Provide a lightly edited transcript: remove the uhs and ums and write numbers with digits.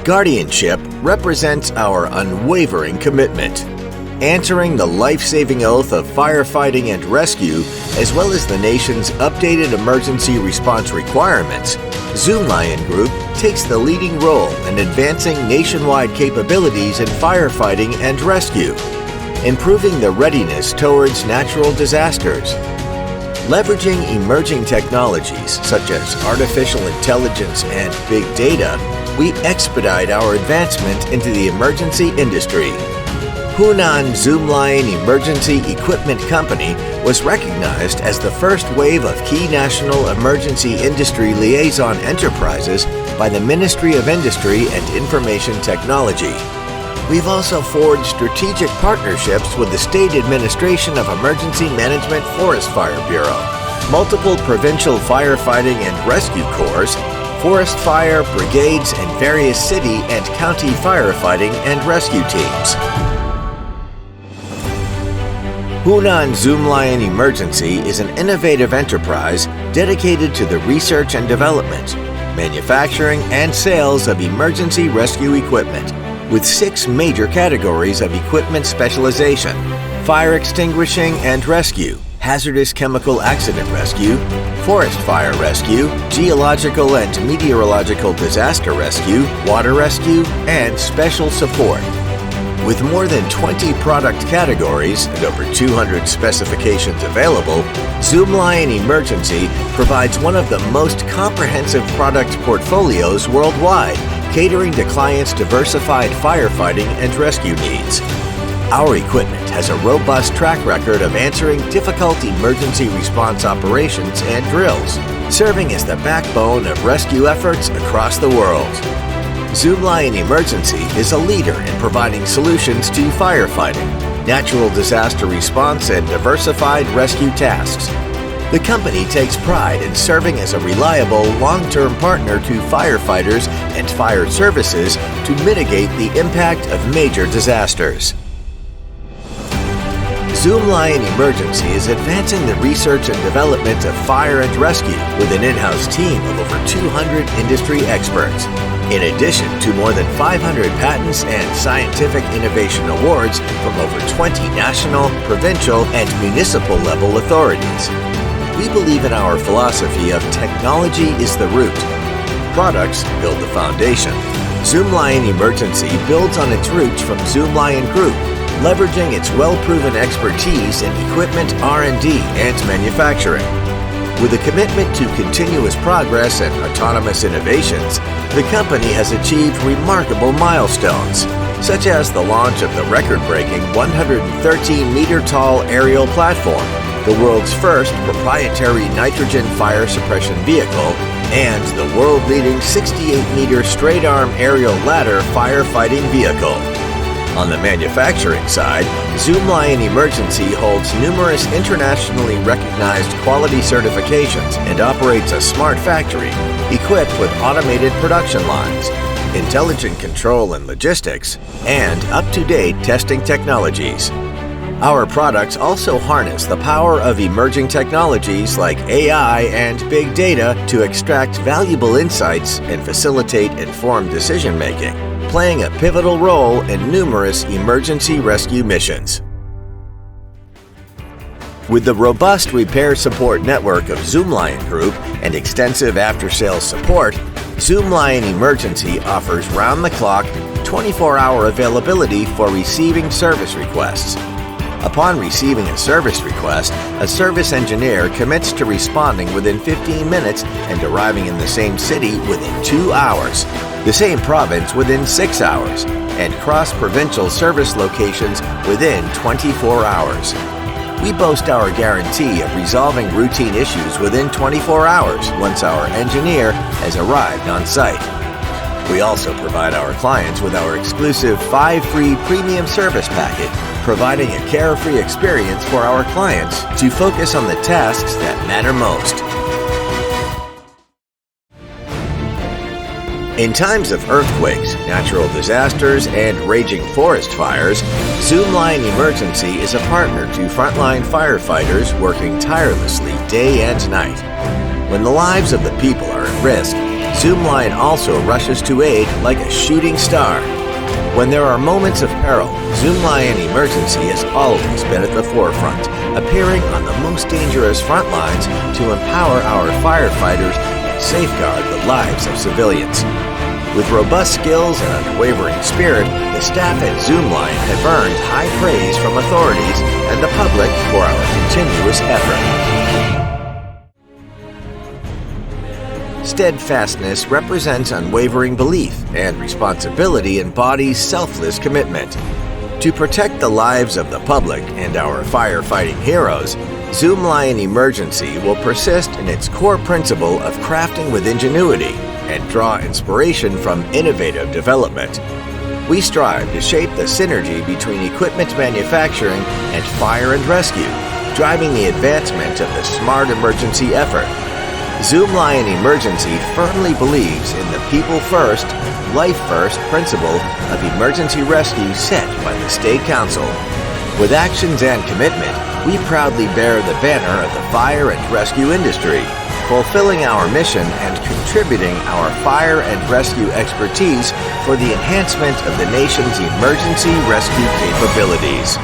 Guardianship represents our unwavering commitment. Answering the life-saving oath of firefighting and rescue, as well as the nation's updated emergency response requirements, ZOOMLION Group takes the leading role in advancing nationwide capabilities in firefighting and rescue, improving the readiness towards natural disasters. Leveraging emerging technologies such as artificial intelligence and big data, we expedite our advancement into the emergency industry. Hunan ZOOMLION Emergency Equipment Company was recognized as the first wave of key national emergency industry liaison enterprises by the Ministry of Industry and Information Technology. We've also forged strategic partnerships with the State Administration of Emergency Management Forest Fire Bureau, multiple provincial firefighting and rescue corps, forest fire brigades, and various city and county firefighting and rescue teams. Hunan ZOOMLION Emergency is an innovative enterprise dedicated to the research and development, manufacturing, and sales of emergency rescue equipment, with 6 major categories of equipment specialization: fire extinguishing and rescue, hazardous chemical accident rescue, forest fire rescue, geological and meteorological disaster rescue, water rescue, and special support. With more than 20 product categories and over 200 specifications available, ZOOMLION Emergency provides one of the most comprehensive product portfolios worldwide, catering to clients' diversified firefighting and rescue needs. Our equipment has a robust track record of answering difficult emergency response operations and drills, serving as the backbone of rescue efforts across the world. ZOOMLION Emergency is a leader in providing solutions to firefighting, natural disaster response, and diversified rescue tasks. The company takes pride in serving as a reliable, long-term partner to firefighters and fire services to mitigate the impact of major disasters. ZOOMLION Emergency is advancing the research and development of fire and rescue with an in-house team of over 200 industry experts, in addition to more than 500 patents and scientific innovation awards from over 20 national, provincial, and municipal level authorities. We believe in our philosophy of technology is the root. Products build the foundation. ZOOMLION Emergency builds on its roots from ZOOMLION Group, leveraging its well-proven expertise in equipment R&D and manufacturing. With a commitment to continuous progress and autonomous innovations, the company has achieved remarkable milestones, such as the launch of the record-breaking 113-meter-tall aerial platform, the world's first proprietary nitrogen fire suppression vehicle, and the world-leading 68-meter straight-arm aerial ladder firefighting vehicle. On the manufacturing side, ZOOMLION Emergency holds numerous internationally recognized quality certifications and operates a smart factory equipped with automated production lines, intelligent control and logistics, and up-to-date testing technologies. Our products also harness the power of emerging technologies like AI and big data to extract valuable insights and facilitate informed decision-making, playing a pivotal role in numerous emergency rescue missions. With the robust repair support network of ZOOMLION Group and extensive after-sales support, ZOOMLION Emergency offers round-the-clock, 24-hour availability for receiving service requests. Upon receiving a service request, a service engineer commits to responding within 15 minutes and arriving in the same city within 2 hours, the same province within 6 hours, and cross-provincial service locations within 24 hours. We boast our guarantee of resolving routine issues within 24 hours once our engineer has arrived on site. We also provide our clients with our exclusive 5 free premium service package, providing a carefree experience for our clients to focus on the tasks that matter most. In times of earthquakes, natural disasters, and raging forest fires, ZOOMLION Emergency is a partner to frontline firefighters working tirelessly day and night. When the lives of the people are at risk, ZOOMLION also rushes to aid like a shooting star. When there are moments of peril, ZOOMLION Emergency has always been at the forefront, appearing on the most dangerous front lines to empower our firefighters and safeguard the lives of civilians. With robust skills and unwavering spirit, the staff at ZOOMLION have earned high praise from authorities and the public for our continuous effort. Steadfastness represents unwavering belief, and responsibility embodies selfless commitment. To protect the lives of the public and our firefighting heroes, ZOOMLION Emergency will persist in its core principle of crafting with ingenuity and draw inspiration from innovative development. We strive to shape the synergy between equipment manufacturing and fire and rescue, driving the advancement of the smart emergency effort. ZOOMLION Emergency firmly believes in the people first, life first principle of emergency rescue set by the State Council. With actions and commitment, we proudly bear the banner of the fire and rescue industry, fulfilling our mission and contributing our fire and rescue expertise for the enhancement of the nation's emergency rescue capabilities.